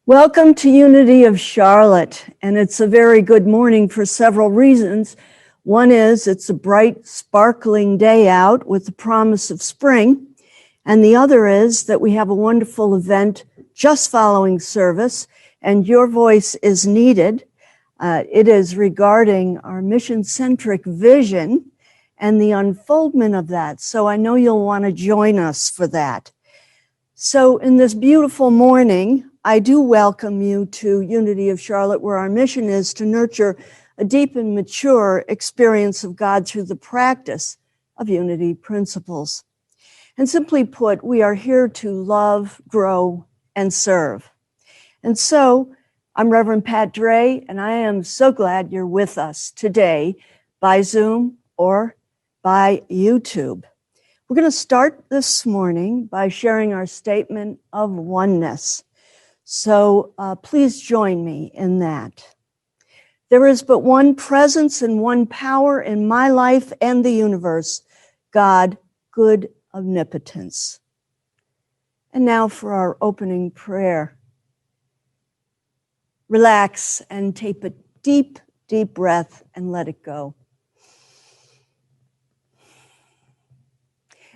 Welcome to Unity of Charlotte, and it's a very good morning for several reasons. One is it's a bright, sparkling day out with the promise of spring, and the other is that we have a wonderful event just following service, and your voice is needed. It is regarding our mission-centric vision and the unfoldment of that, so I know you'll want to join us for that. So in this beautiful morning, I do welcome you to Unity of Charlotte, where our mission is to nurture a deep and mature experience of God through the practice of unity principles. And simply put, we are here to love, grow, and serve. And so I'm Reverend Pat Dre, and I am so glad you're with us today by Zoom or by YouTube. We're going to start this morning by sharing our statement of oneness. So please join me in that. There is but one presence and one power in my life and the universe, God, good omnipotence. And now for our opening prayer. Relax and take a deep, deep breath and let it go.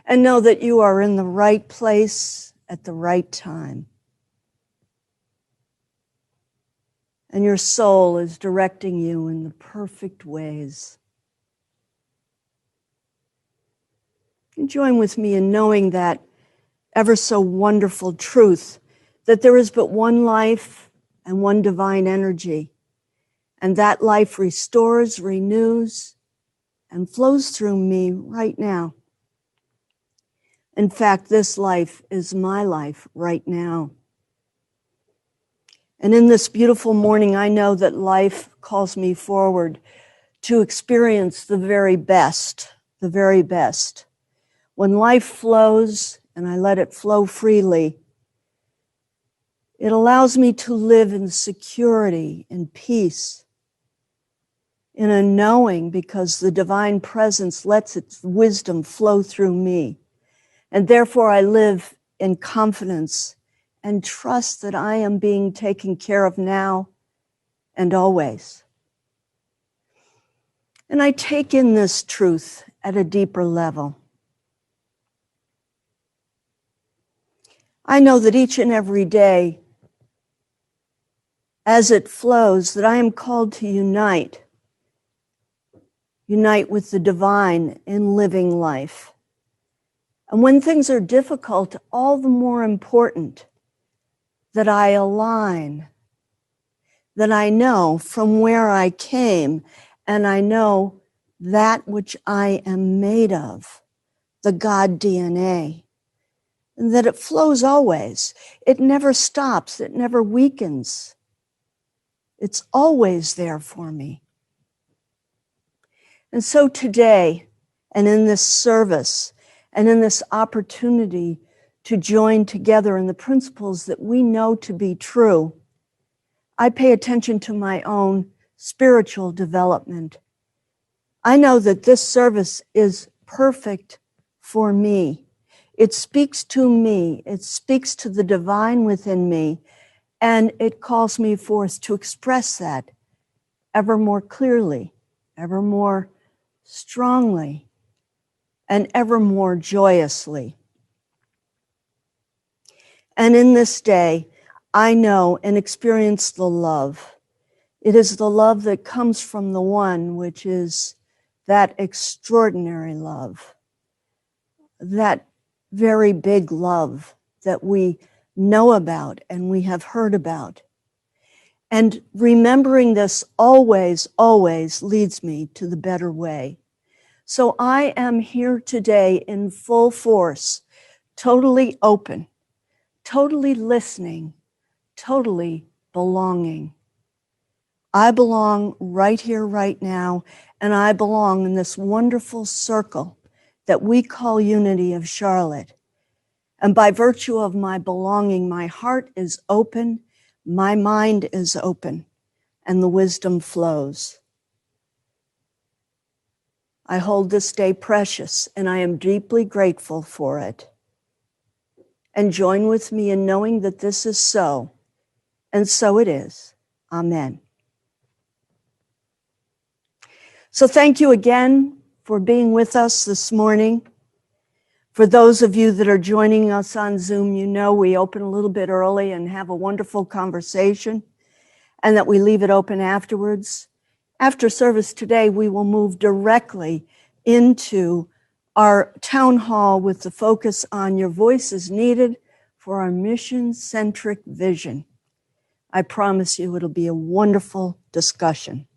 And know that you are in the right place at the right time. And your soul is directing you in the perfect ways. And join with me in knowing that ever so wonderful truth, that there is but one life and one divine energy. And that life restores, renews, and flows through me right now. In fact, this life is my life right now. And in this beautiful morning, I know that life calls me forward to experience the very best, the very best. When life flows and I let it flow freely, it allows me to live in security and peace, in a knowing, because the divine presence lets its wisdom flow through me. And therefore I live in confidence and trust that I am being taken care of now and always. And I take in this truth at a deeper level. I know that each and every day, as it flows, that I am called to unite with the divine in living life. And when things are difficult, all the more important that I align, that I know from where I came, and I know that which I am made of, the God DNA, and that it flows always. It never stops. It never weakens. It's always there for me. And so today, and in this service, and in this opportunity to join together in the principles that we know to be true, I pay attention to my own spiritual development. I know that this service is perfect for me. It speaks to me. It speaks to the divine within me, and it calls me forth to express that ever more clearly, ever more strongly, and ever more joyously. And in this day, I know and experience the love. It is the love that comes from the one, which is that extraordinary love, that very big love that we know about and we have heard about. And remembering this always, always leads me to the better way. So I am here today in full force, totally open, totally listening, totally belonging. I belong right here, right now, and I belong in this wonderful circle that we call Unity of Charlotte. And by virtue of my belonging, my heart is open, my mind is open, and the wisdom flows. I hold this day precious, and I am deeply grateful for it. And join with me in knowing that this is so, And so it is. Amen. So thank you again for being with us this morning. For those of you that are joining us on Zoom, you know we open a little bit early and have a wonderful conversation, and that we leave it open afterwards. After service today, we will move directly into our town hall with the focus on your voice is needed for our mission-centric vision. I promise you it'll be a wonderful discussion.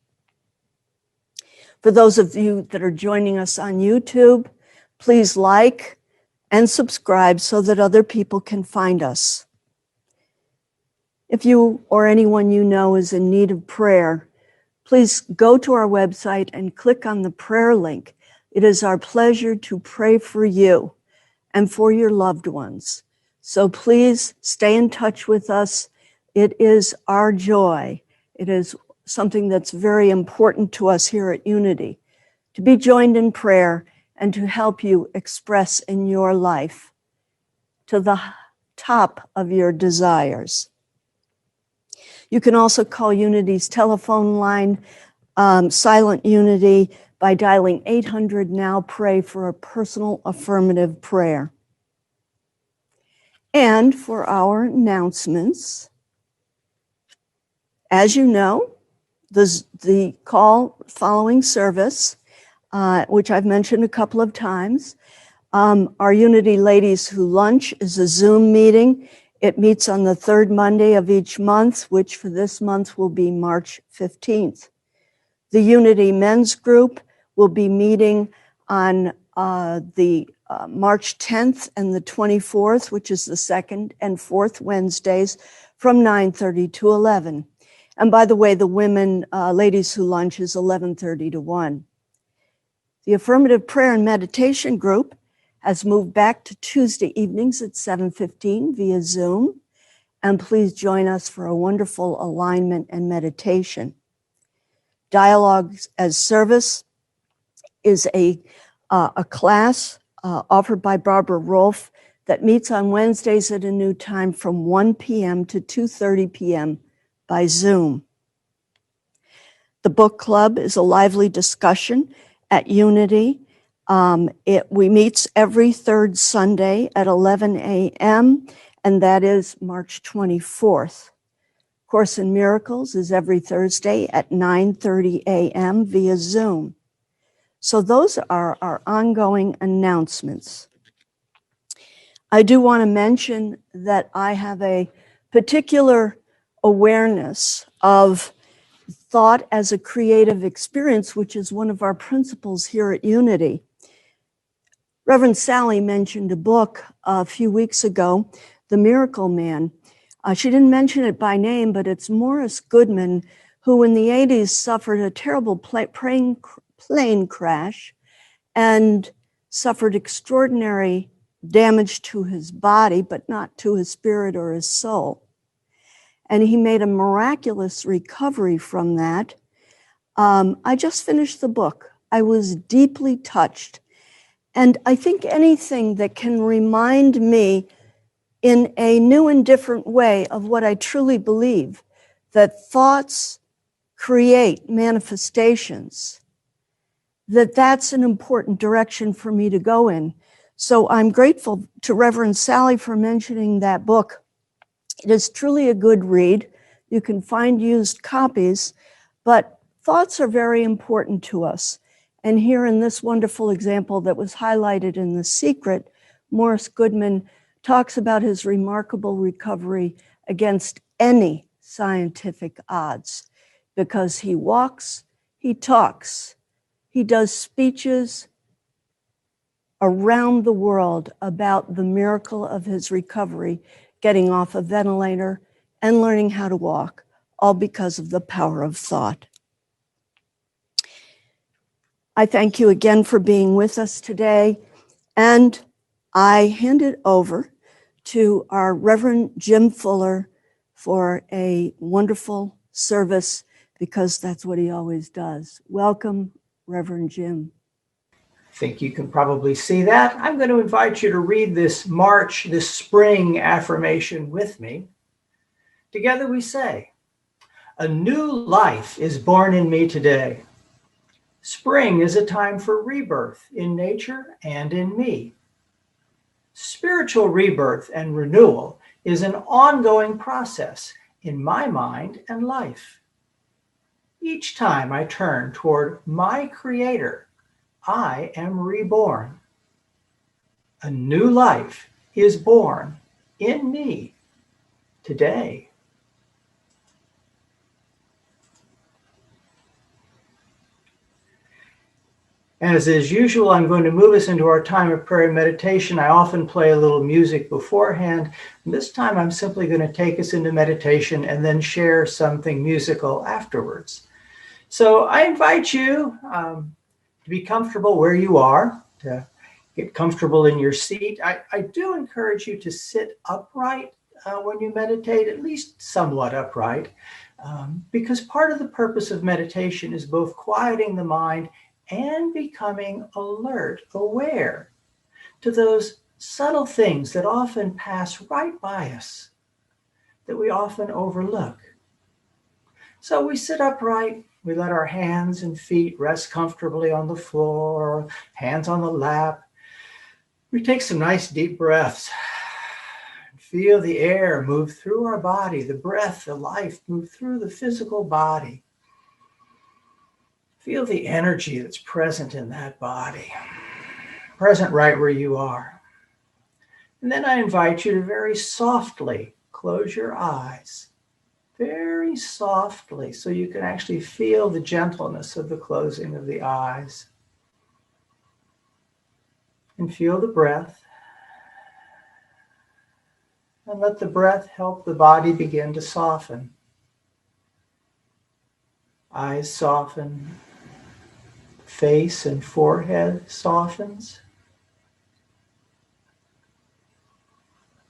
For those of you that are joining us on YouTube, please like and subscribe so that other people can find us. If you or anyone you know is in need of prayer, please go to our website and click on the prayer link. It is our pleasure to pray for you and for your loved ones. So please stay in touch with us. It is our joy. It is something that's very important to us here at Unity, to be joined in prayer and to help you express in your life to the top of your desires. You can also call Unity's telephone line, Silent Unity, by dialing 800 now pray for a personal affirmative prayer. And for our announcements, as you know, the call following service, which I've mentioned a couple of times, our Unity Ladies Who Lunch is a Zoom meeting. It meets on the third Monday of each month, which for this month will be March 15th. The Unity Men's Group will be meeting on the March 10th and the 24th, which is the second and fourth Wednesdays from 9:30 to 11. And by the way, the women Ladies Who Lunch is 11:30 to 1. The Affirmative Prayer and Meditation Group has moved back to Tuesday evenings at 7:15 via Zoom. And please join us for a wonderful alignment and meditation. Dialogues as Service is a class offered by Barbara Rolfe that meets on Wednesdays at a new time from 1 p.m. to 2:30 p.m. by Zoom. The book club is a lively discussion at Unity. We meet every third Sunday at 11 a.m., and that is March 24th. Course in Miracles is every Thursday at 9:30 a.m. via Zoom. So those are our ongoing announcements. I do want to mention that I have a particular awareness of thought as a creative experience, which is one of our principles here at Unity. Reverend Sally mentioned a book a few weeks ago, The Miracle Man. She didn't mention it by name, but it's Morris Goodman, who in the 80s suffered a terrible plane crash and suffered extraordinary damage to his body, but not to his spirit or his soul. And he made a miraculous recovery from that. I just finished the book. I was deeply touched. And I think anything that can remind me in a new and different way of what I truly believe, that thoughts create manifestations, that's an important direction for me to go in. So I'm grateful to Reverend Sally for mentioning that book. It is truly a good read. You can find used copies, but thoughts are very important to us. And here in this wonderful example that was highlighted in The Secret, Morris Goodman talks about his remarkable recovery against any scientific odds, because he walks, he talks, he does speeches around the world about the miracle of his recovery, getting off a ventilator and learning how to walk, all because of the power of thought. I thank you again for being with us today, and I hand it over to our Reverend Jim Fuller for a wonderful service, because that's what he always does. Welcome, Reverend Jim. I think you can probably see that. I'm going to invite you to read this spring affirmation with me. Together we say, a new life is born in me today. Spring is a time for rebirth in nature and in me. Spiritual rebirth and renewal is an ongoing process in my mind and life. Each time I turn toward my Creator, I am reborn. A new life is born in me today. As is usual, I'm going to move us into our time of prayer and meditation. I often play a little music beforehand. This time I'm simply going to take us into meditation and then share something musical afterwards. So I invite you to be comfortable where you are, to get comfortable in your seat. I do encourage you to sit upright when you meditate, at least somewhat upright, because part of the purpose of meditation is both quieting the mind and becoming alert, aware to those subtle things that often pass right by us, that we often overlook. So we sit upright, we let our hands and feet rest comfortably on the floor, hands on the lap. We take some nice deep breaths. Feel the air move through our body, the breath, the life move through the physical body. Feel the energy that's present in that body, present right where you are. And then I invite you to very softly close your eyes, very softly, so you can actually feel the gentleness of the closing of the eyes. And feel the breath. And let the breath help the body begin to soften. Eyes soften. Face and forehead softens.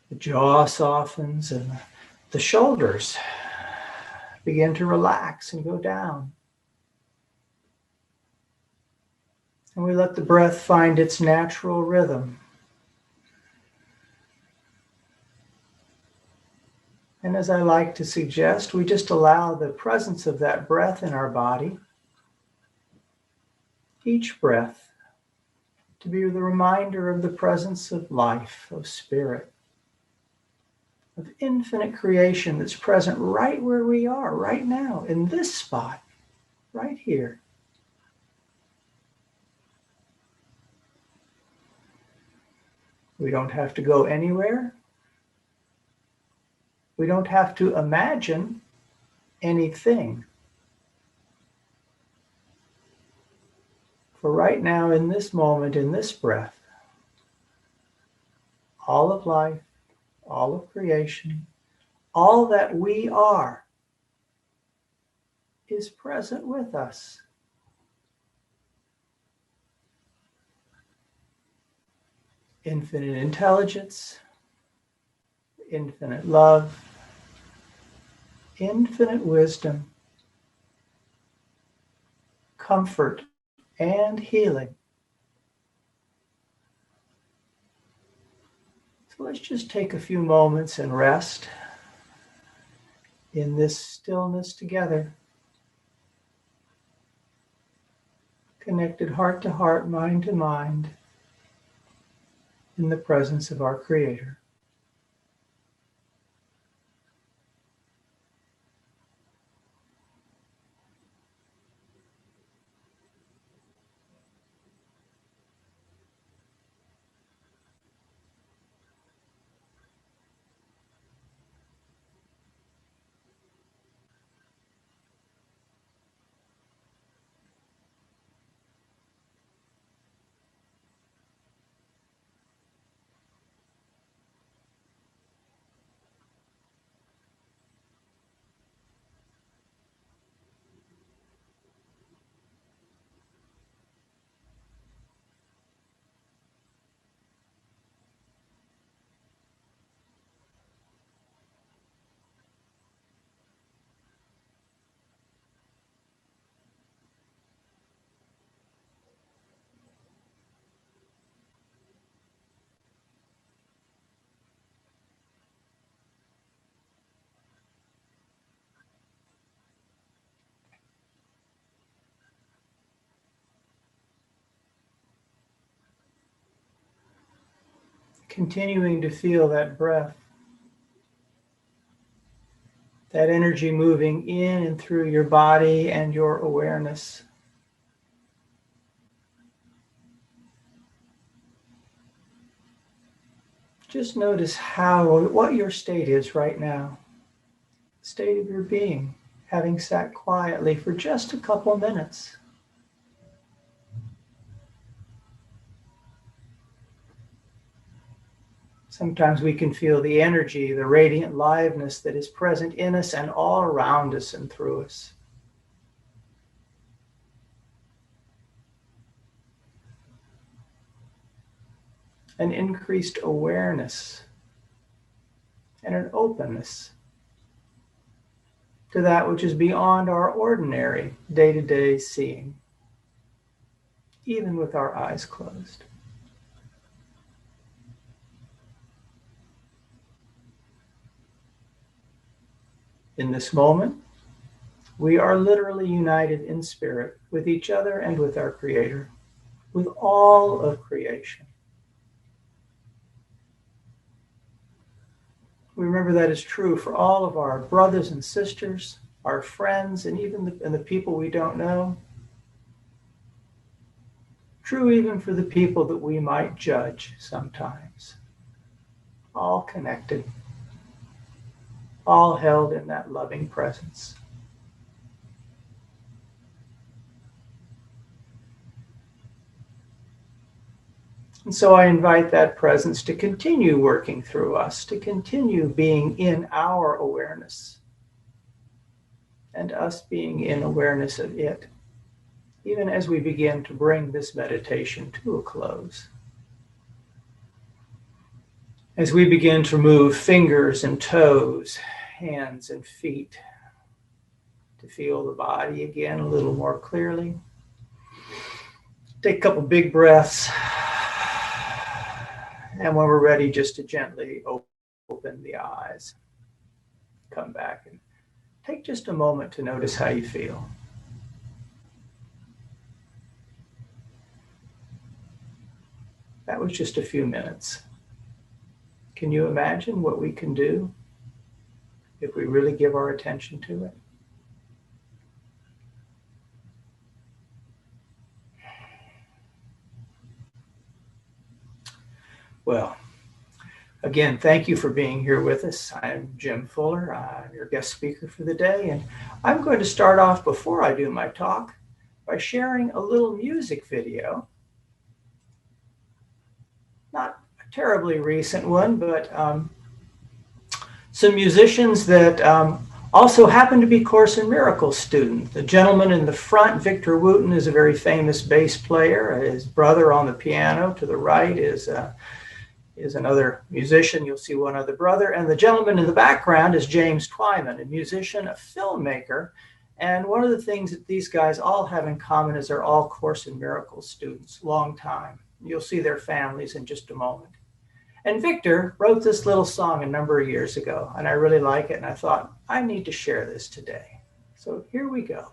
The jaw softens and the shoulders begin to relax and go down. And we let the breath find its natural rhythm. And as I like to suggest, we just allow the presence of that breath in our body, each breath, to be the reminder of the presence of life, of spirit, of infinite creation that's present right where we are, right now, in this spot, right here. We don't have to go anywhere. We don't have to imagine anything. For right now, in this moment, in this breath, all of life, all of creation, all that we are is present with us. Infinite intelligence, infinite love, infinite wisdom, comfort, and healing. So let's just take a few moments and rest in this stillness together. Connected heart to heart, mind to mind, in the presence of our Creator. continuing to feel that breath, that energy moving in and through your body and your awareness. Just notice what your state is right now, the state of your being, having sat quietly for just a couple minutes. Sometimes we can feel the energy, the radiant liveness that is present in us and all around us and through us. An increased awareness and an openness to that which is beyond our ordinary day-to-day seeing, even with our eyes closed. In this moment, we are literally united in spirit with each other and with our Creator, with all of creation. We remember that is true for all of our brothers and sisters, our friends, and even the people we don't know. True even for the people that we might judge sometimes. All connected, all held in that loving presence. And so I invite that presence to continue working through us, to continue being in our awareness, and us being in awareness of it, even as we begin to bring this meditation to a close. As we begin to move fingers and toes, hands and feet, to feel the body again a little more clearly. Take a couple big breaths. And when we're ready, just to gently open the eyes. Come back and take just a moment to notice how you feel. That was just a few minutes. Can you imagine what we can do if we really give our attention to it? Well, again, thank you for being here with us. I'm Jim Fuller. I'm your guest speaker for the day, and I'm going to start off before I do my talk by sharing a little music video. Not a terribly recent one, but some musicians that also happen to be Course in Miracles students. The gentleman in the front, Victor Wooten, is a very famous bass player. His brother on the piano to the right is another musician. You'll see one other brother. And the gentleman in the background is James Twyman, a musician, a filmmaker. And one of the things that these guys all have in common is they're all Course in Miracles students, long time. You'll see their families in just a moment. And Victor wrote this little song a number of years ago, and I really like it, and I thought, I need to share this today. So here we go.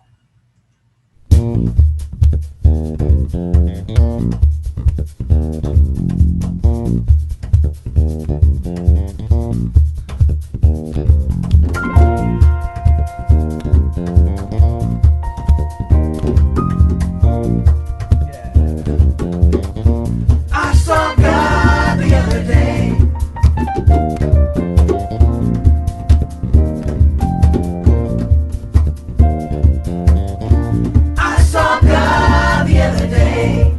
I saw God the other day. I saw God the other day.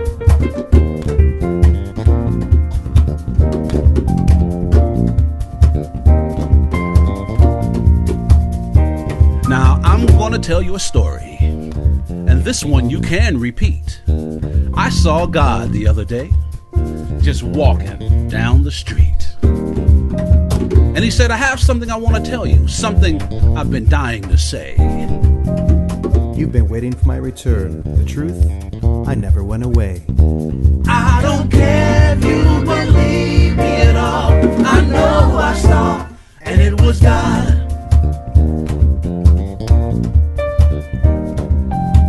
Now I'm gonna tell you a story, and this one you can repeat. I saw God the other day, just walking down the street. And he said, I have something I want to tell you, something I've been dying to say. You've been waiting for my return. The truth, I never went away. I don't care if you believe me at all. I know who I saw, and it was God.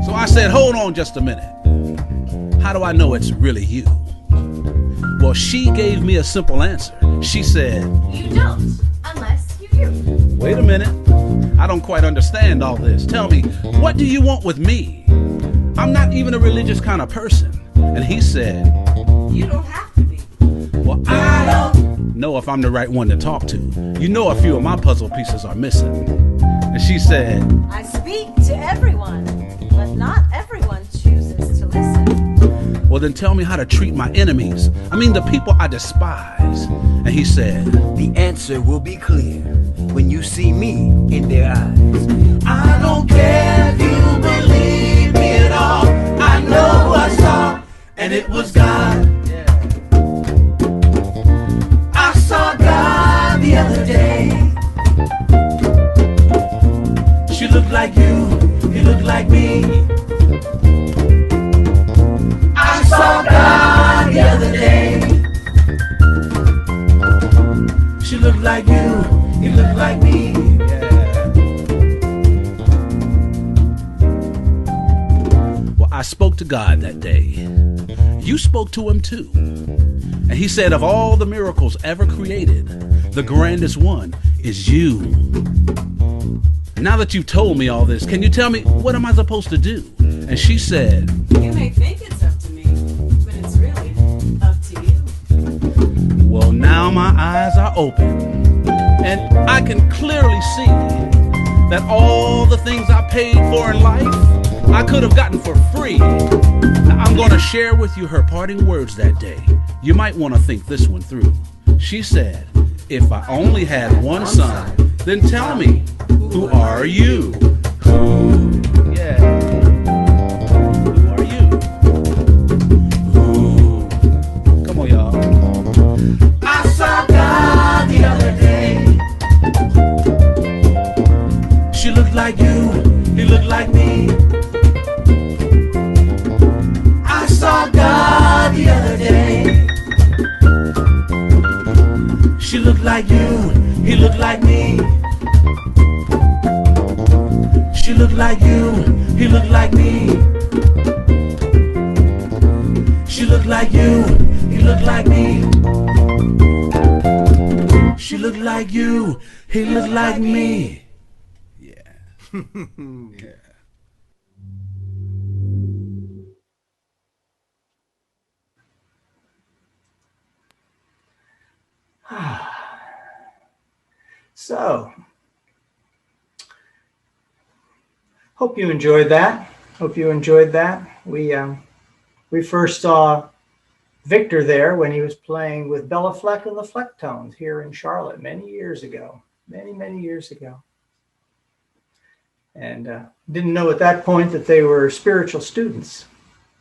So I said, hold on just a minute. How do I know it's really you? Well, she gave me a simple answer. She said, You don't, unless you do. wait a minute. I don't quite understand all this. Tell me, what do you want with me? I'm not even a religious kind of person. And he said, You don't have to be. well, I don't know if I'm the right one to talk to. You know, a few of my puzzle pieces are missing. And she said, I speak to everyone, but not everyone chooses to listen. well, then tell me how to treat my enemies. I mean, the people I despise. And he said, The answer will be clear when you see me in their eyes. I don't care if you believe me at all. I know who I saw, and it was God. I saw God the other day. She looked like you, he looked like me. I saw God the other day. She looked like you, he looked like me. well, I spoke to God that day. You spoke to him too. And he said, of all the miracles ever created, the grandest one is you. Now that you've told me all this, can you tell me, what am I supposed to do? And she said, You may think it's up to me, but it's really up to you. well, now my eyes are open, and I can clearly see that all the things I paid for in life, I could have gotten for free. Now, I'm going to share with you her parting words that day. You might want to think this one through. She said, if I only had one son, then tell me, who are you? Who? Yeah. Who are you? Who? Come on, y'all. I saw God the other day. She looked like you, he looked like me. I saw God the other day. She looked like you, he looked like me. She looked like you, he looked like me. She looked like you, he looked like me. She looked like you, he looked like me. Yeah. So, hope you enjoyed that. We first saw Victor there when he was playing with Bella Fleck and the Flecktones here in Charlotte many years ago. Many years ago. And didn't know at that point that they were spiritual students,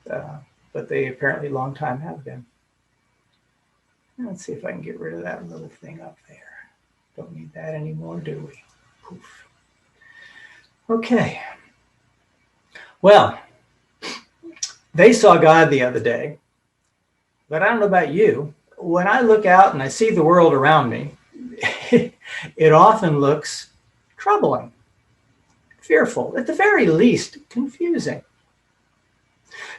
but they apparently long time have been. Let's see if I can get rid of that little thing up there. Don't need that anymore, do we? Poof. Okay. Well, they saw God the other day, but I don't know about you. When I look out and I see the world around me, it often looks troubling, fearful, at the very least, confusing.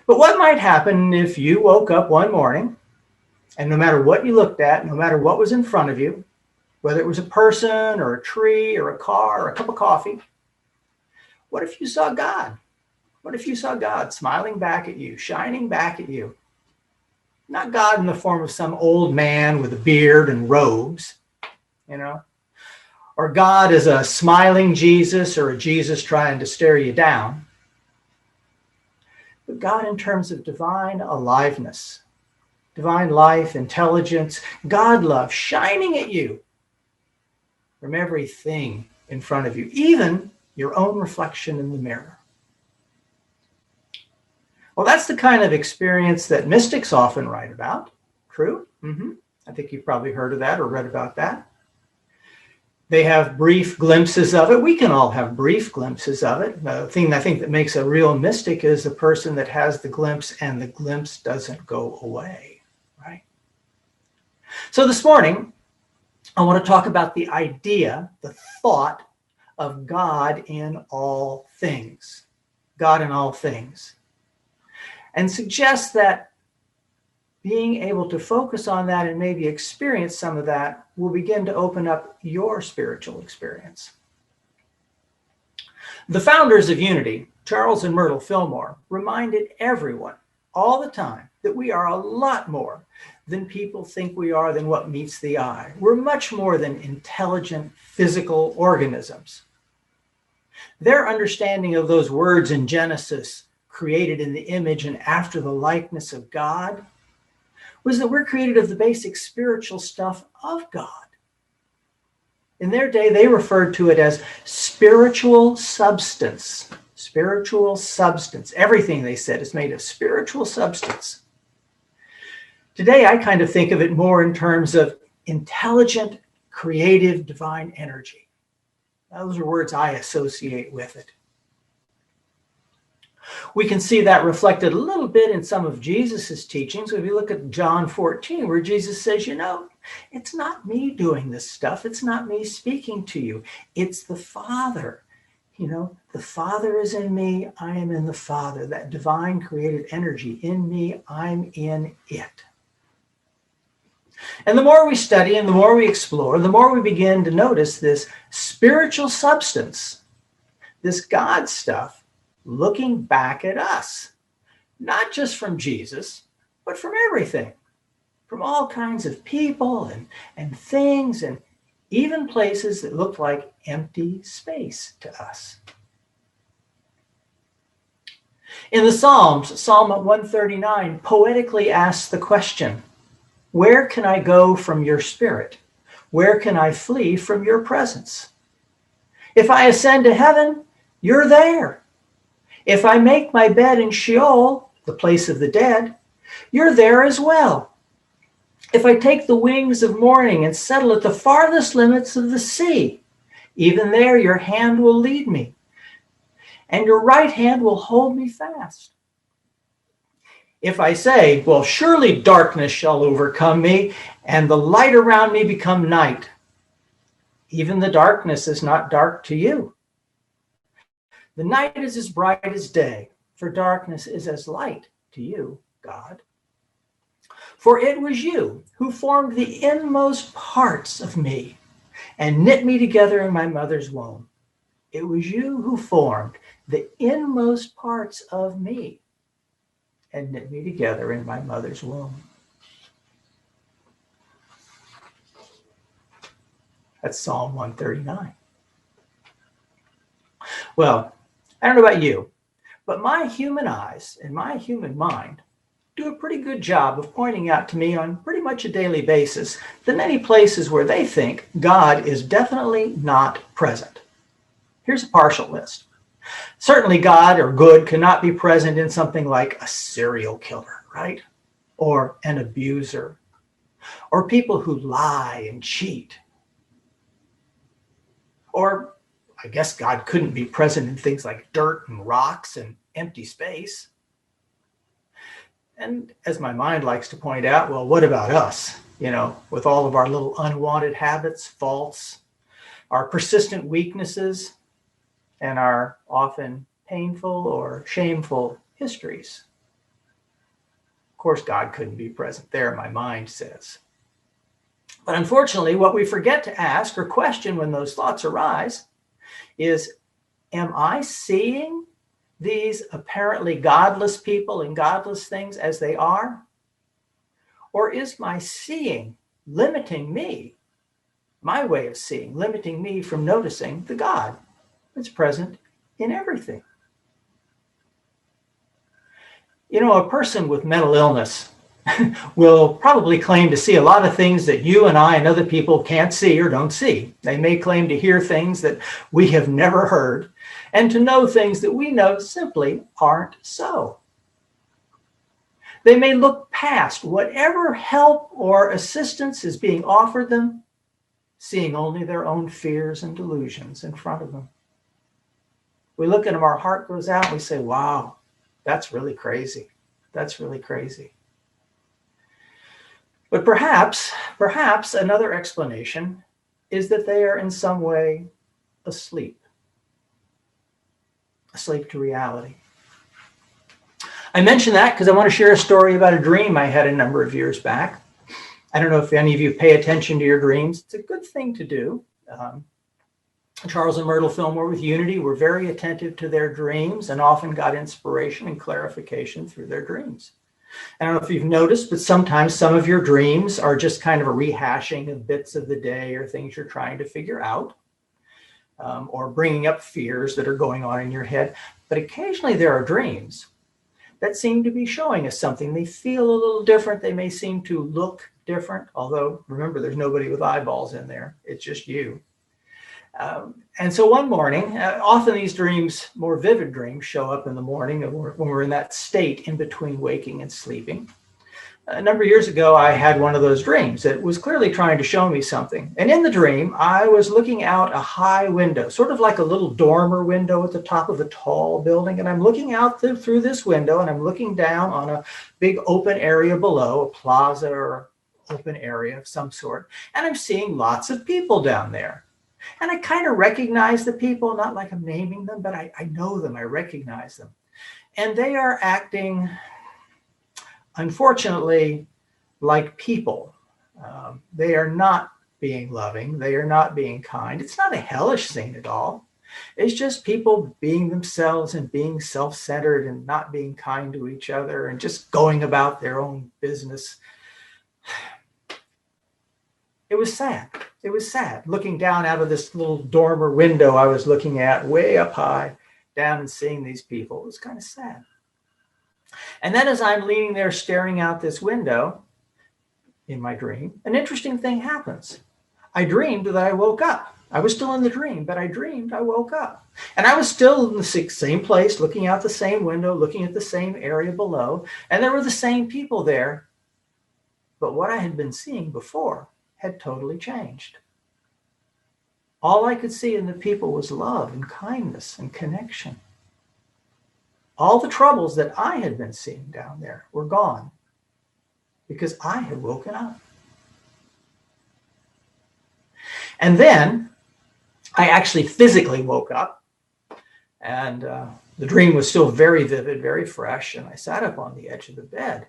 But what might happen if you woke up one morning and no matter what you looked at, no matter what was in front of you, whether it was a person or a tree or a car or a cup of coffee, what if you saw God? What if you saw God smiling back at you, shining back at you? Not God in the form of some old man with a beard and robes, or God as a smiling Jesus or a Jesus trying to stare you down, but God in terms of divine aliveness, divine life, intelligence, God love shining at you from everything in front of you, even your own reflection in the mirror. Well, that's the kind of experience that mystics often write about. True? I think you've probably heard of that or read about that. They have brief glimpses of it. We can all have brief glimpses of it. The thing I think that makes a real mystic is the person that has the glimpse and the glimpse doesn't go away, right? So this morning, I want to talk about the idea, the thought of God in all things. God in all things. And suggest that being able to focus on that and maybe experience some of that will begin to open up your spiritual experience. The founders of Unity, Charles and Myrtle Fillmore, reminded everyone all the time that we are a lot more than people think we are, than what meets the eye. We're much more than intelligent physical organisms. Their understanding of those words in Genesis, created in the image and after the likeness of God, was that we're created of the basic spiritual stuff of God. In their day, they referred to it as spiritual substance. Spiritual substance. Everything, they said, is made of spiritual substance. Today, I kind of think of it more in terms of intelligent, creative, divine energy. Those are words I associate with it. We can see that reflected a little bit in some of Jesus's teachings. If you look at John 14, where Jesus says, it's not me doing this stuff. It's not me speaking to you. It's the Father. The Father is in me. I am in the Father. That divine creative energy in me, I'm in it. And the more we study and the more we explore, the more we begin to notice this spiritual substance, this God stuff, looking back at us, not just from Jesus, but from everything, from all kinds of people and things, and even places that look like empty space to us. In the Psalms, Psalm 139 poetically asks the question, where can I go from your spirit? Where can I flee from your presence? If I ascend to heaven, you're there. If I make my bed in Sheol, the place of the dead, you're there as well. If I take the wings of morning and settle at the farthest limits of the sea, even there your hand will lead me, and your right hand will hold me fast. If I say, well, surely darkness shall overcome me, and the light around me become night, even the darkness is not dark to you. The night is as bright as day, for darkness is as light to you, God. For it was you who formed the inmost parts of me and knit me together in my mother's womb. It was you who formed the inmost parts of me and knit me together in my mother's womb. That's Psalm 139. Well, I don't know about you, but my human eyes and my human mind do a pretty good job of pointing out to me on pretty much a daily basis the many places where they think God is definitely not present. Here's a partial list. Certainly God or good cannot be present in something like a serial killer, right? Or an abuser, or people who lie and cheat. Or I guess God couldn't be present in things like dirt and rocks and empty space. And as my mind likes to point out, well, what about us? With all of our little unwanted habits, faults, our persistent weaknesses, and our often painful or shameful histories. Of course, God couldn't be present there, my mind says. But unfortunately, what we forget to ask or question when those thoughts arise is, am I seeing these apparently godless people and godless things as they are? Or is my seeing limiting me, my way of seeing, limiting me from noticing the God that's present in everything? A person with mental illness will probably claim to see a lot of things that you and I and other people can't see or don't see. They may claim to hear things that we have never heard and to know things that we know simply aren't so. They may look past whatever help or assistance is being offered them, seeing only their own fears and delusions in front of them. We look at them, our heart goes out, and we say, wow, that's really crazy. That's really crazy. But perhaps another explanation is that they are in some way asleep to reality. I mention that because I want to share a story about a dream I had a number of years back. I don't know if any of you pay attention to your dreams. It's a good thing to do. Charles and Myrtle Fillmore with Unity were very attentive to their dreams and often got inspiration and clarification through their dreams. I don't know if you've noticed, but sometimes some of your dreams are just kind of a rehashing of bits of the day or things you're trying to figure out, or bringing up fears that are going on in your head. But occasionally there are dreams that seem to be showing us something. They feel a little different. They may seem to look different, although remember, there's nobody with eyeballs in there. It's just you. And so one morning, often these dreams, more vivid dreams, show up in the morning when we're in that state in between waking and sleeping. A number of years ago, I had one of those dreams that was clearly trying to show me something. And in the dream, I was looking out a high window, sort of like a little dormer window at the top of a tall building. And I'm looking out through this window, and I'm looking down on a big open area below, a plaza or open area of some sort. And I'm seeing lots of people down there. And I kind of recognize the people, not like I'm naming them, but I know them, I recognize them. And they are acting, unfortunately, like people. They are not being loving. They are not being kind. It's not a hellish thing at all. It's just people being themselves and being self-centered and not being kind to each other and just going about their own business. It was sad. It was sad looking down out of this little dormer window I was looking at way up high down and seeing these people. It was kind of sad. And then as I'm leaning there staring out this window in my dream, an interesting thing happens. I dreamed that I woke up. I was still in the dream, but I dreamed I woke up. And I was still in the same place, looking out the same window, looking at the same area below. And there were the same people there. But what I had been seeing before had totally changed. All I could see in the people was love and kindness and connection. All the troubles that I had been seeing down there were gone because I had woken up. And then I actually physically woke up, and the dream was still very vivid, very fresh, and I sat up on the edge of the bed,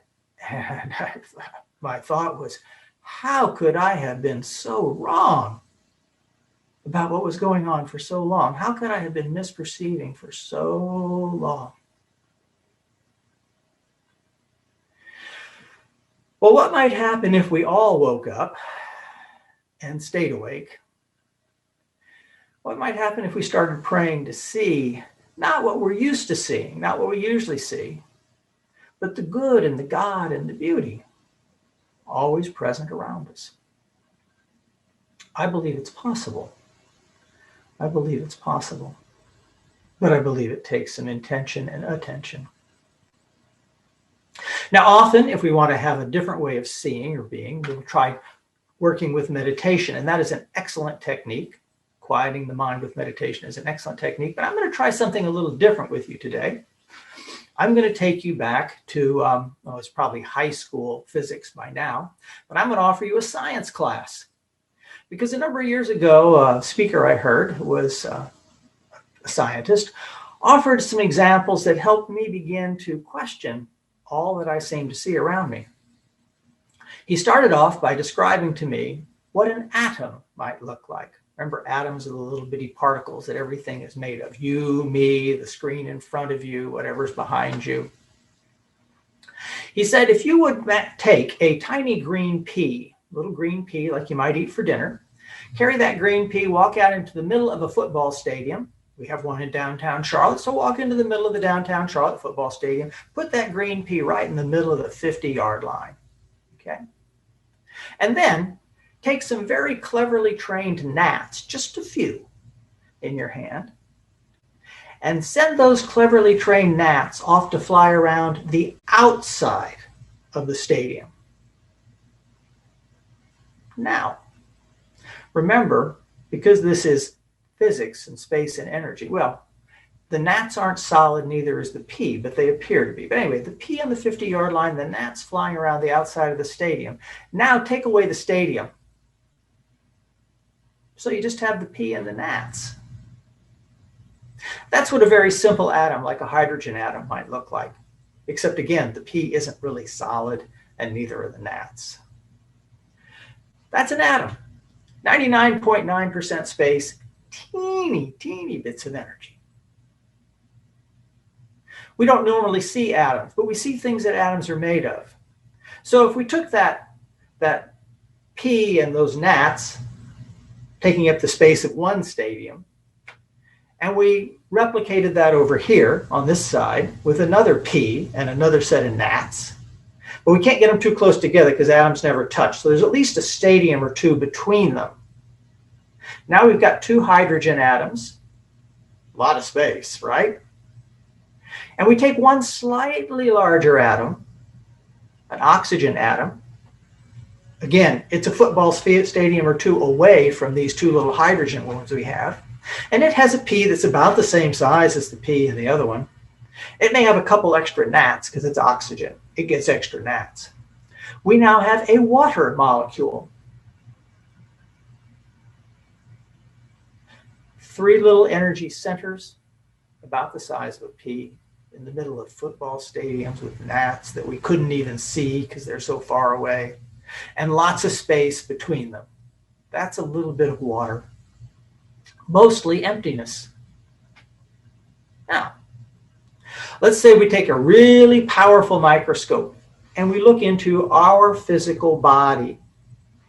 and my thought was, how could I have been so wrong about what was going on for so long? How could I have been misperceiving for so long? Well, what might happen if we all woke up and stayed awake? What might happen if we started praying to see not what we're used to seeing, not what we usually see, but the good and the God and the beauty always present around us? I believe it's possible. I believe it's possible. But I believe it takes some intention and attention. Now, often, if we want to have a different way of seeing or being, we'll try working with meditation, and that is an excellent technique. Quieting the mind with meditation is an excellent technique, but I'm going to try something a little different with you today. I'm going to take you back to, it's probably high school physics by now, but I'm going to offer you a science class. Because a number of years ago, a speaker I heard was a scientist, offered some examples that helped me begin to question all that I seem to see around me. He started off by describing to me what an atom might look like. Remember, atoms are the little bitty particles that everything is made of. You, me, the screen in front of you, whatever's behind you. He said, if you would take a tiny green pea, little green pea like you might eat for dinner, carry that green pea, walk out into the middle of a football stadium. We have one in downtown Charlotte, so walk into the middle of the downtown Charlotte football stadium, put that green pea right in the middle of the 50-yard line, okay? And then take some very cleverly trained gnats, just a few, in your hand, and send those cleverly trained gnats off to fly around the outside of the stadium. Now, remember, because this is physics and space and energy, well, the gnats aren't solid, neither is the pea, but they appear to be. But anyway, the pea on the 50-yard line, the gnats flying around the outside of the stadium. Now take away the stadium. So you just have the pea and the gnats. That's what a very simple atom, like a hydrogen atom, might look like. except again, the P isn't really solid and neither are the gnats. That's an atom. 99.9% space, teeny bits of energy. We don't normally see atoms, but we see things that atoms are made of. So if we took that P and those gnats, taking up the space of one stadium, and we replicated that over here on this side with another P and another set of gnats, but we can't get them too close together because atoms never touch. So there's at least a stadium or two between them. Now we've got two hydrogen atoms, a lot of space, right? And we take one slightly larger atom, an oxygen atom. Again, it's a football stadium or two away from these two little hydrogen ones we have. And it has a P that's about the same size as the P in the other one. It may have a couple extra gnats because it's oxygen. It gets extra gnats. We now have a water molecule. Three little energy centers, about the size of a pea, in the middle of football stadiums with gnats that we couldn't even see because they're so far away, and lots of space between them. That's a little bit of water. Mostly emptiness. Now, let's say we take a really powerful microscope and we look into our physical body,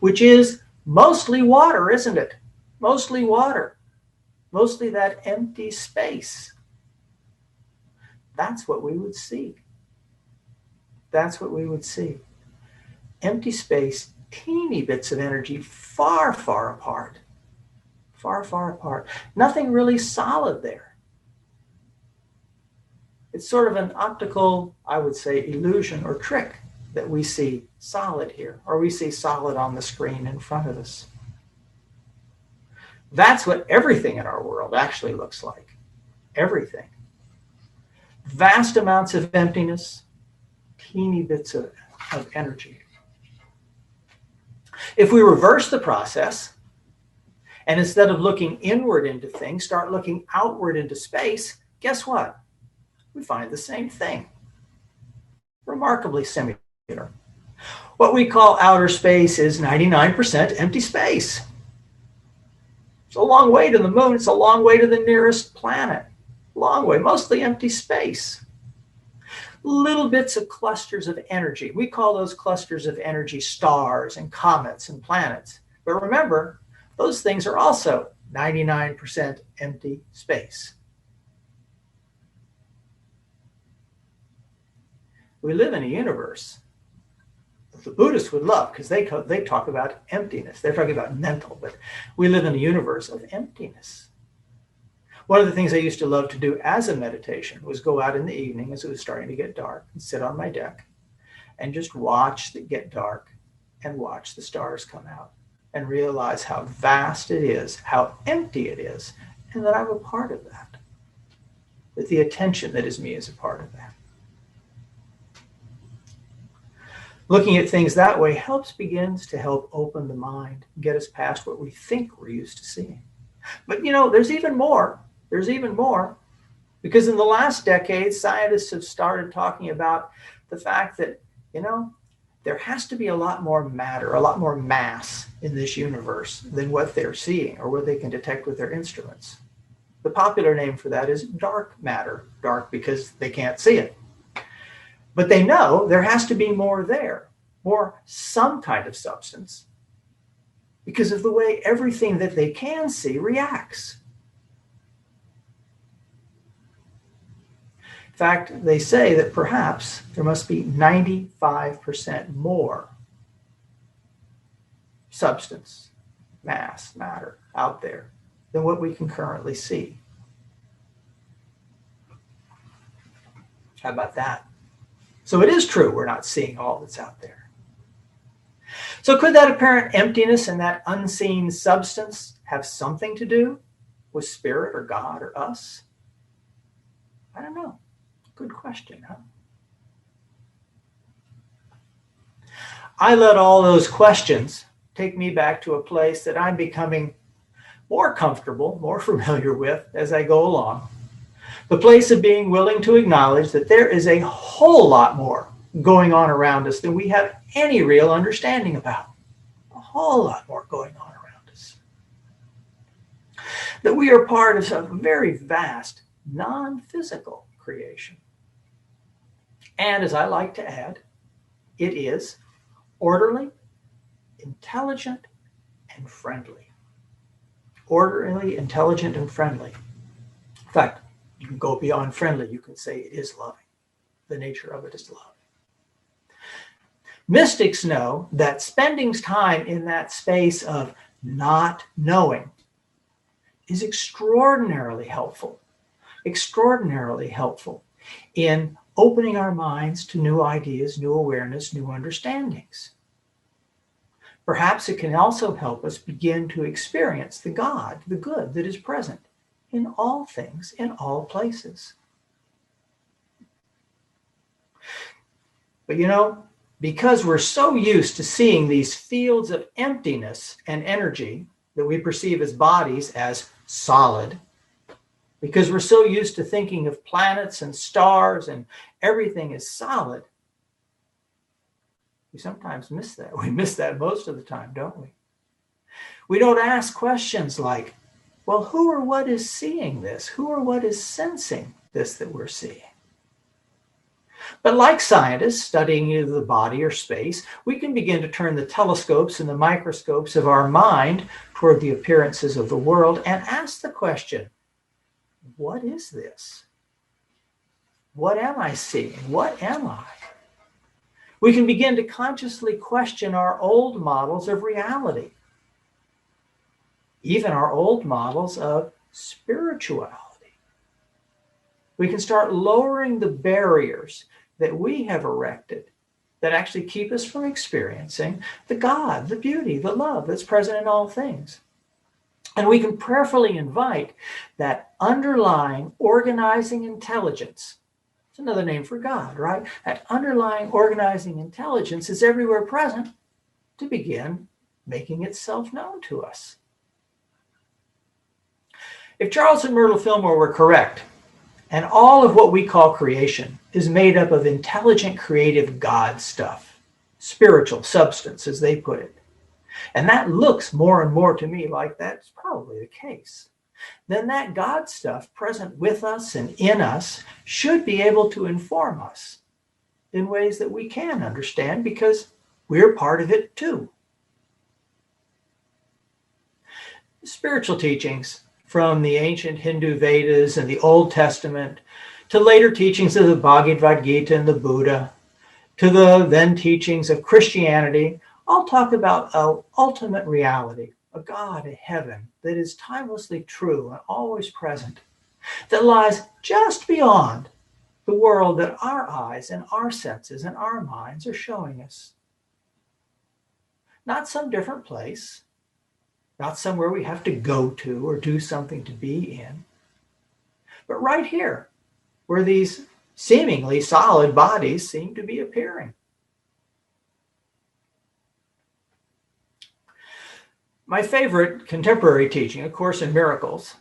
which is mostly water, isn't it? Mostly water. Mostly that empty space. That's what we would see. That's what we would see. Empty space, teeny bits of energy, far apart. Far apart. Nothing really solid there. It's sort of an optical, I would say, illusion or trick that we see solid here, or we see solid on the screen in front of us. That's what everything in our world actually looks like. Everything. Vast amounts of emptiness, teeny bits of energy. If we reverse the process, and instead of looking inward into things, start looking outward into space, guess what? We find the same thing. Remarkably similar. What we call outer space is 99% empty space. It's a long way to the moon. It's a long way to the nearest planet. Long way, mostly empty space. Little bits of clusters of energy. We call those clusters of energy stars and comets and planets. But remember, those things are also 99% empty space. We live in a universe that the Buddhists would love because they talk about emptiness. They're talking about mental, but we live in a universe of emptiness. One of the things I used to love to do as a meditation was go out in the evening as it was starting to get dark and sit on my deck and just watch it get dark and watch the stars come out and realize how vast it is, how empty it is, and that I'm a part of that. That the attention that is me is a part of that. Looking at things that way begins to help open the mind, get us past what we think we're used to seeing. But there's even more. There's even more. Because in the last decade, scientists have started talking about the fact that, there has to be a lot more matter, a lot more mass in this universe than what they're seeing or what they can detect with their instruments. The popular name for that is dark matter. Dark because they can't see it. But they know there has to be more there, more some kind of substance, because of the way everything that they can see reacts. In fact, they say that perhaps there must be 95% more substance, mass, matter out there than what we can currently see. How about that? So it is true we're not seeing all that's out there. So could that apparent emptiness and that unseen substance have something to do with spirit or God or us? I don't know. Good question, huh? I let all those questions take me back to a place that I'm becoming more comfortable, more familiar with as I go along. The place of being willing to acknowledge that there is a whole lot more going on around us than we have any real understanding about. A whole lot more going on around us. That we are part of a very vast, non-physical creation. And as I like to add, it is orderly, intelligent, and friendly. Orderly, intelligent, and friendly. In fact, you can go beyond friendly. You can say it is loving. The nature of it is love. Mystics know that spending time in that space of not knowing is extraordinarily helpful in opening our minds to new ideas, new awareness, new understandings. Perhaps it can also help us begin to experience the God, the good that is present in all things, in all places. But because we're so used to seeing these fields of emptiness and energy that we perceive as bodies as solid, because we're so used to thinking of planets and stars and everything is solid, we sometimes miss that. We miss that most of the time, don't we? We don't ask questions like, well, who or what is seeing this? Who or what is sensing this that we're seeing? But like scientists studying either the body or space, we can begin to turn the telescopes and the microscopes of our mind toward the appearances of the world and ask the question, what is this? What am I seeing? What am I? We can begin to consciously question our old models of reality, even our old models of spirituality. We can start lowering the barriers that we have erected that actually keep us from experiencing the God, the beauty, the love that's present in all things. And we can prayerfully invite that underlying organizing intelligence. It's another name for God, right? That underlying organizing intelligence is everywhere present to begin making itself known to us. If Charles and Myrtle Fillmore were correct, and all of what we call creation is made up of intelligent, creative God stuff, spiritual substance, as they put it, and that looks more and more to me like that's probably the case, then that God stuff present with us and in us should be able to inform us in ways that we can understand because we're part of it too. Spiritual teachings from the ancient Hindu Vedas and the Old Testament to later teachings of the Bhagavad Gita and the Buddha, to the then teachings of Christianity, all talk about an ultimate reality, a God, a heaven that is timelessly true and always present, that lies just beyond the world that our eyes and our senses and our minds are showing us. Not some different place, not somewhere we have to go to or do something to be in, but right here, where these seemingly solid bodies seem to be appearing. My favorite contemporary teaching, A Course in Miracles,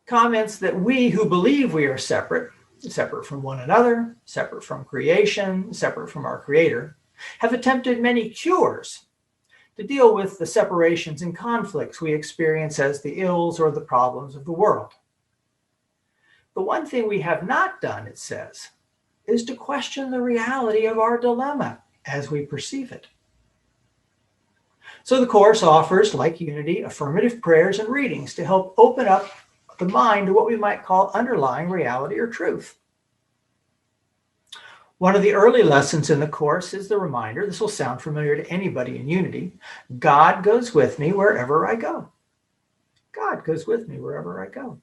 comments that we who believe we are separate from one another, separate from creation, separate from our Creator, have attempted many cures to deal with the separations and conflicts we experience as the ills or the problems of the world. The one thing we have not done, it says, is to question the reality of our dilemma as we perceive it. So the Course offers, like Unity, affirmative prayers and readings to help open up the mind to what we might call underlying reality or truth. One of the early lessons in the Course is the reminder, this will sound familiar to anybody in Unity, God goes with me wherever I go. God goes with me wherever I go.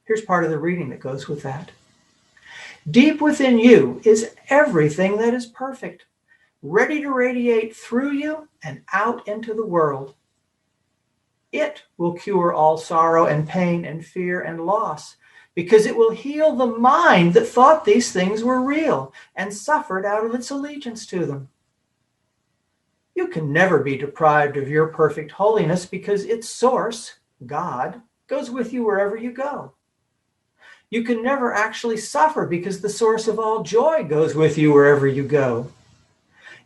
Here's part of the reading that goes with that. Deep within you is everything that is perfect, ready to radiate through you and out into the world. It will cure all sorrow and pain and fear and loss, because it will heal the mind that thought these things were real and suffered out of its allegiance to them. You can never be deprived of your perfect holiness because its source, God, goes with you wherever you go. You can never actually suffer because the source of all joy goes with you wherever you go.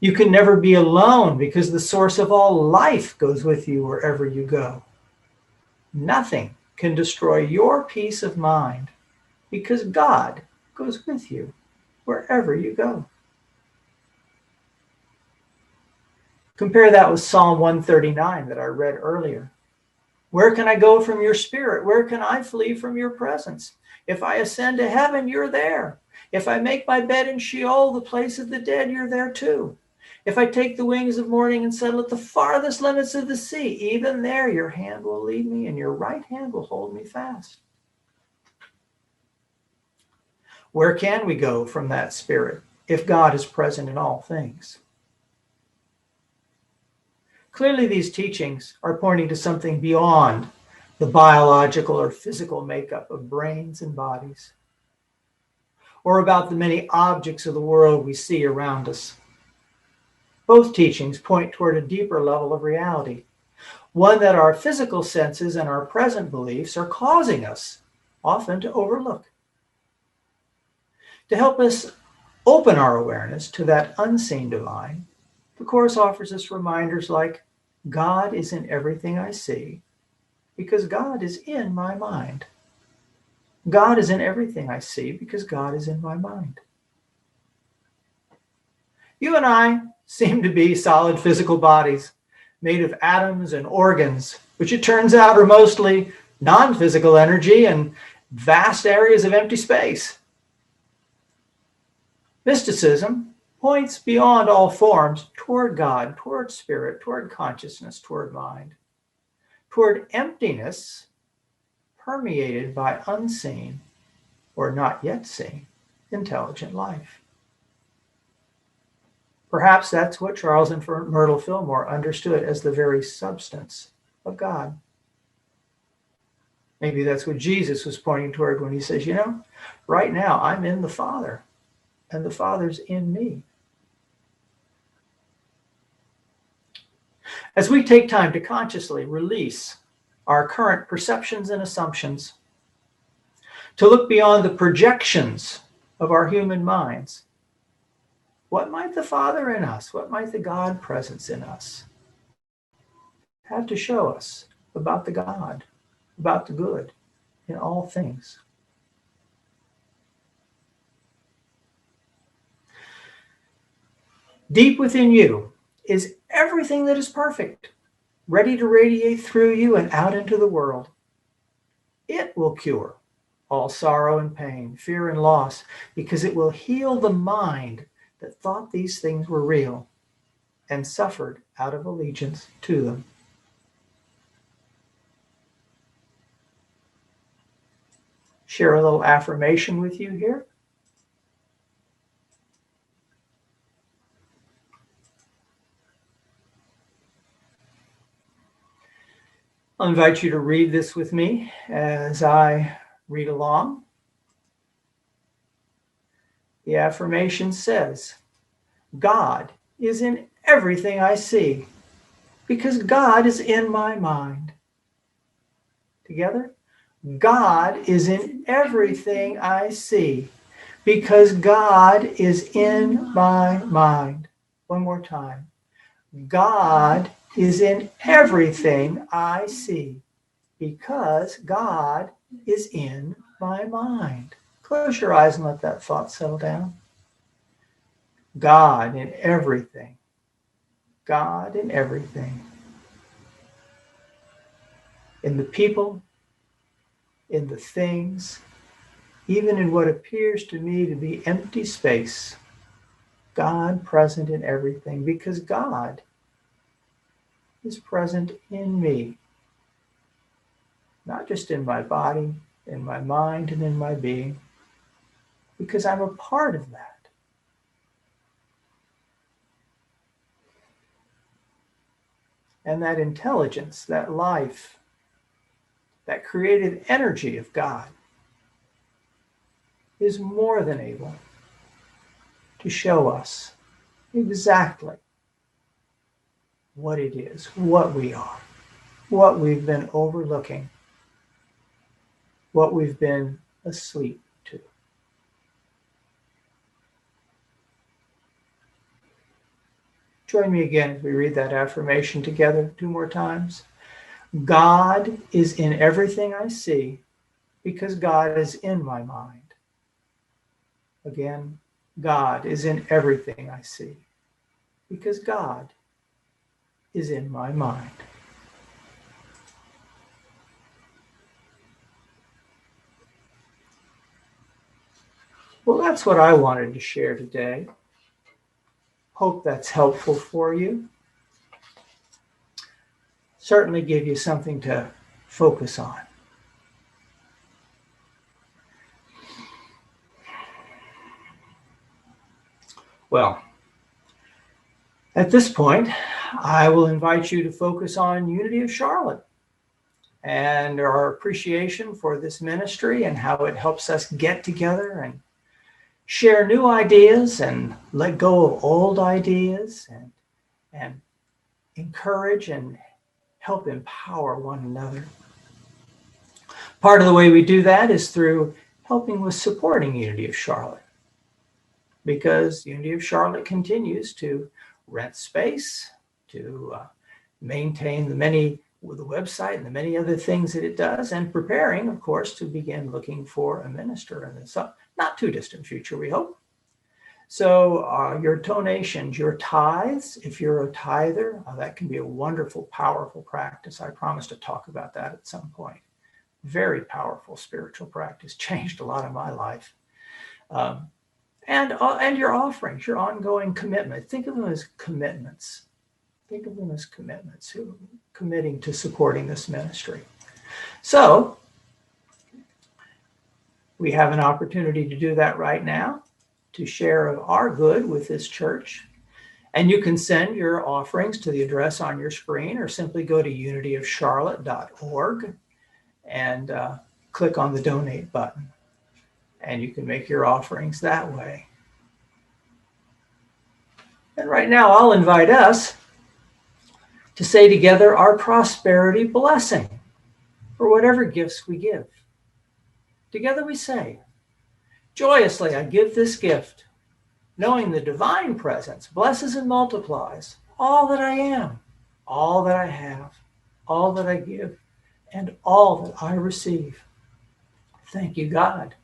You can never be alone because the source of all life goes with you wherever you go. Nothing can destroy your peace of mind because God goes with you wherever you go. Compare that with Psalm 139 that I read earlier. Where can I go from your spirit? Where can I flee from your presence? If I ascend to heaven, you're there. If I make my bed in Sheol, the place of the dead, you're there too. If I take the wings of morning and settle at the farthest limits of the sea, even there your hand will lead me and your right hand will hold me fast. Where can we go from that spirit if God is present in all things? Clearly, these teachings are pointing to something beyond the biological or physical makeup of brains and bodies, or about the many objects of the world we see around us. Both teachings point toward a deeper level of reality, one that our physical senses and our present beliefs are causing us often to overlook. To help us open our awareness to that unseen divine, the Course offers us reminders like, God is in everything I see because God is in my mind. God is in everything I see because God is in my mind. You and I seem to be solid physical bodies made of atoms and organs, which it turns out are mostly non-physical energy and vast areas of empty space. Mysticism points beyond all forms toward God, toward spirit, toward consciousness, toward mind, toward emptiness permeated by unseen or not yet seen intelligent life. Perhaps that's what Charles and Myrtle Fillmore understood as the very substance of God. Maybe that's what Jesus was pointing toward when he says, right now I'm in the Father and the Father's in me. As we take time to consciously release our current perceptions and assumptions, to look beyond the projections of our human minds, what might the Father in us, what might the God presence in us have to show us about the God, about the good in all things? Deep within you is everything that is perfect, ready to radiate through you and out into the world. It will cure all sorrow and pain, fear and loss, because it will heal the mind that thought these things were real and suffered out of allegiance to them. Share a little affirmation with you here. I'll invite you to read this with me as I read along. The affirmation says, God is in everything I see because God is in my mind. Together, God is in everything I see because God is in my mind. One more time. God is in everything I see because God is in my mind. Close your eyes and let that thought settle down. God in everything. God in everything. In the people, in the things, even in what appears to me to be empty space. God present in everything because God is present in me. Not just in my body, in my mind, and in my being, because I'm a part of that. And that intelligence, that life, that creative energy of God is more than able to show us exactly what it is, what we are, what we've been overlooking, what we've been asleep too. Join me again as we read that affirmation together 2 more times. God is in everything I see because God is in my mind. Again, God is in everything I see because God is in my mind. Well, that's what I wanted to share today. Hope that's helpful for you. Certainly give you something to focus on. Well, at this point, I will invite you to focus on Unity of Charlotte and our appreciation for this ministry and how it helps us get together and share new ideas and let go of old ideas and encourage and help empower one another. Part of the way we do that is through helping with supporting Unity of Charlotte, because Unity of Charlotte continues to rent space, to maintain the website and the many other things that it does, and preparing, of course, to begin looking for a minister in the not too distant future, we hope. So your donations, your tithes, if you're a tither, that can be a wonderful, powerful practice. I promise to talk about that at some point. Very powerful spiritual practice, changed a lot of my life. And your offerings, your ongoing commitment. Think of them as commitments. Think of them as commitments, committing to supporting this ministry. So we have an opportunity to do that right now, to share of our good with this church. And you can send your offerings to the address on your screen, or simply go to unityofcharlotte.org and click on the donate button. And you can make your offerings that way. And right now, I'll invite us to say together our prosperity blessing for whatever gifts we give. Together we say, joyously I give this gift, knowing the divine presence blesses and multiplies all that I am, all that I have, all that I give, and all that I receive. Thank you, God.